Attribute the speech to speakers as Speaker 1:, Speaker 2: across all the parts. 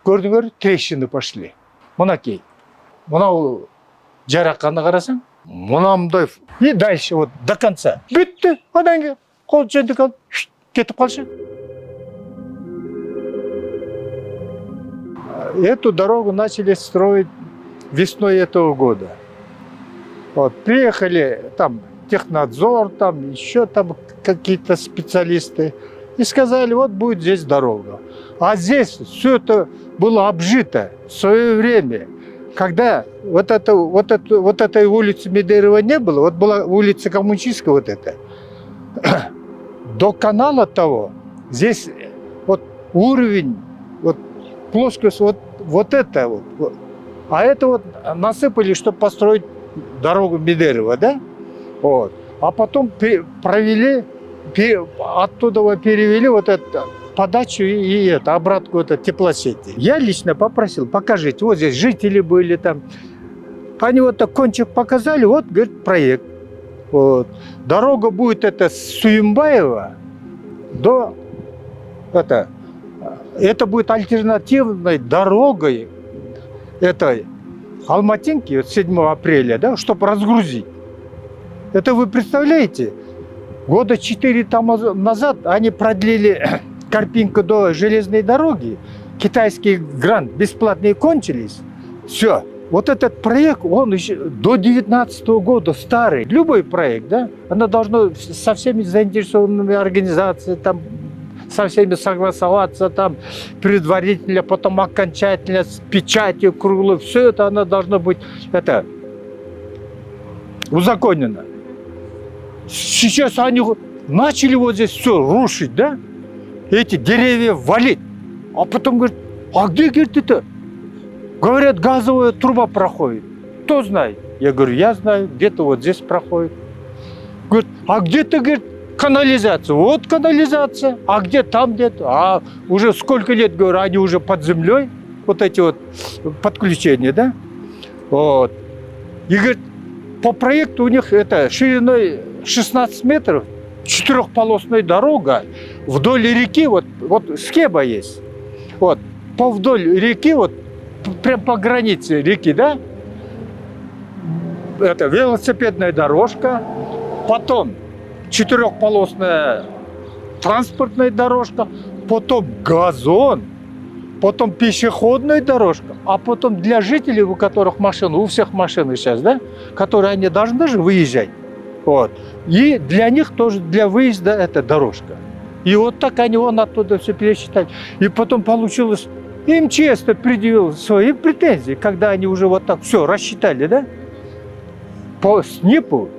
Speaker 1: көрдүңөр, трещины пошли. Мынакей. Мынау жараққанды қарасаң, мынамдай. И дальше вот до конца. Бүтті. Одан кейін қол жөндік алып, кетіп қалшы. Эту дорогу начали строить весной этого года. Вот, приехали там технадзор, там еще там какие-то специалисты. И сказали, вот будет здесь дорога. А здесь все это было обжито в свое время. Когда вот этой улицы Медерева не было, вот была улица Коммунистическая вот эта, до канала того, здесь вот уровень, вот плоскость, вот это вот. А это вот насыпали, чтобы построить дорогу Медерева, да? Вот. А потом провели, оттуда перевели вот это подачу и это, обратку это теплосети. Я лично попросил, покажите, вот здесь жители были там. Они вот так кончик показали, вот, говорит, проект. Вот. Дорога будет это с Суимбаева до... Это будет альтернативной дорогой этой Алматинки, вот 7 апреля, да, чтобы разгрузить. Это вы представляете? Года 4 назад они продлили Карпинку до железной дороги. Китайские грант бесплатные кончились. Все. Вот этот проект, он еще до 2019 года старый. Любой проект, да, оно должно со всеми заинтересованными организациями, там, со всеми согласоваться, там, предварительно, потом окончательно, с печатью круглой. Все это оно должно быть это, узаконено. Сейчас они начали вот здесь все рушить, да? Эти деревья валить. А потом говорят, а где, говорит, это? Говорят, газовая труба проходит. Кто знает? Я говорю, я знаю, где-то вот здесь проходит. Говорит, а где-то, говорит, канализация. Вот канализация. А где там где-то? А уже сколько лет, говорю, они уже под землей. Вот эти вот подключения, да? Вот. И говорит, по проекту у них это шириной 16 метров, четырехполосная дорога вдоль реки, вот схема есть. Вот, вдоль реки, вот прям по границе реки, да? Это велосипедная дорожка, потом четырехполосная транспортная дорожка, потом газон, потом пешеходная дорожка, а потом для жителей, у которых машины, у всех машины сейчас, да, которые они должны же выезжать, вот, и для них тоже для выезда эта дорожка. И вот так они оттуда все пересчитали. И потом получилось, им честно предъявил свои претензии, когда они уже вот так все рассчитали, да, по СНИПу,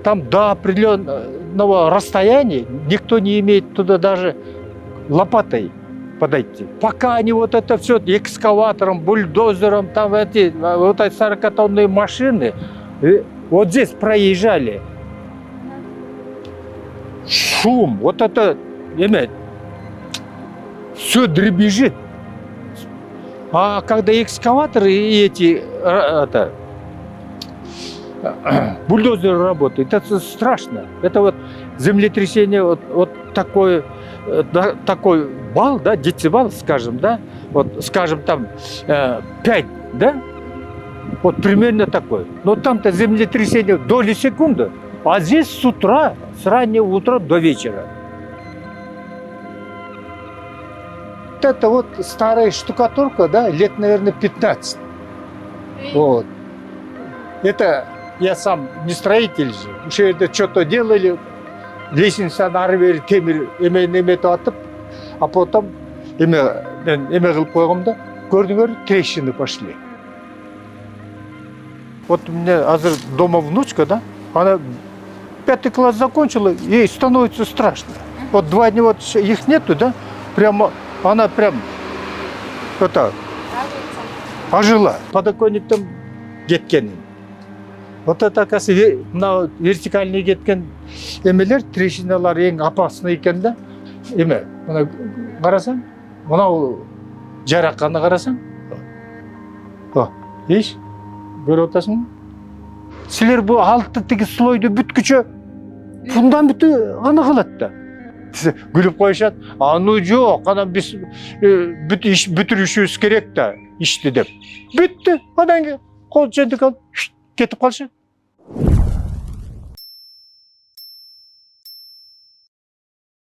Speaker 1: там до определенного расстояния никто не имеет туда даже лопатой подойти. Пока они вот это все экскаватором, бульдозером, там вот эти 40-тонные машины вот здесь проезжали. Шум, вот это, все дребезжит. А когда экскаваторы и эти бульдозеры работают, это страшно. Это вот землетрясение, вот такой балл, да, децибал, скажем, да, вот, скажем, там 5, да, вот примерно такой. Но там-то землетрясение доли секунды, а здесь с утра, с раннего утра до вечера. Это вот старая штукатурка, да, лет, наверное, 15. Вот. Это я сам не строитель же, еще это что-то делали. Лестницаны ары бері темір еметіп атып, а потом еме қылып қойғымда, көрдіңер, трещины пошли. Вот у меня азыр дома внучка, да, она 5 класс закончила, ей становится страшно. Вот 2 дня вот их нету, да, прямо, она прям, это, ожила. Подоконник там кеткен. Вот это, оказывается, вертикальный кеткен емелер, трещиналар ең опасный екен да. Еме, мына қарасаң, мынау жараққанды қарасаң. Еш, көріп отырсың ба? Сілер бұл алтты тегі слойды бүткічі фундаменті ана қалады да. десе күліп қойышады. Ну жоқ, анан біз бүтүрүшүбүз керек да ишти деп. Бүтті. Одан кейін қол жөндік алып кетіп қалшы.